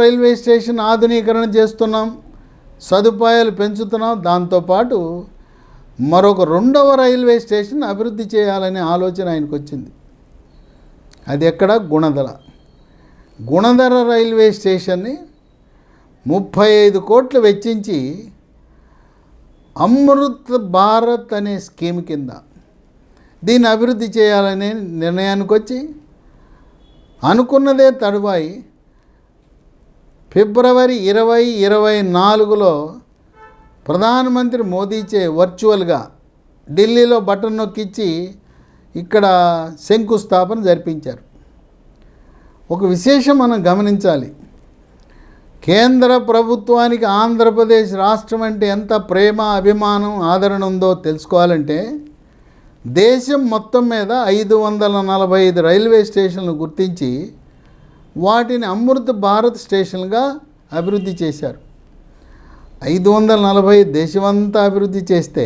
Railway station ఆధునీకరణ చేస్తున్నాం, సదుపాయాలు పెంచుతున్నాం. దాంతోపాటు మరొక 2వ రైల్వే స్టేషన్ అభివృద్ధి చేయాలనే ఆలోచన ఆయనకు వచ్చింది. అది ఎక్కడ? గుణదర రైల్వే స్టేషన్ని 35 కోట్లు వెచ్చించి అమృత్ భారత్ అనే స్కీమ్ కింద దీన్ని అభివృద్ధి చేయాలనే నిర్ణయానికి వచ్చి అనుకున్నదే తరువాయి ఫిబ్రవరి 2024లో ప్రధానమంత్రి మోదీచే వర్చువల్గా ఢిల్లీలో బటన్ నొక్కిచ్చి ఇక్కడ శంకుస్థాపన జరిపించారు. ఒక విశేషం మనం గమనించాలి. కేంద్ర ప్రభుత్వానికి ఆంధ్రప్రదేశ్ రాష్ట్రం అంటే ఎంత ప్రేమ, అభిమానం, ఆదరణ ఉందో తెలుసుకోవాలంటే దేశం మొత్తం మీద 545 రైల్వే స్టేషన్లు గుర్తించి వాటిని అమృత్ భారత్ స్టేషన్గా అభివృద్ధి చేశారు. 540 దేశమంతా అభివృద్ధి చేస్తే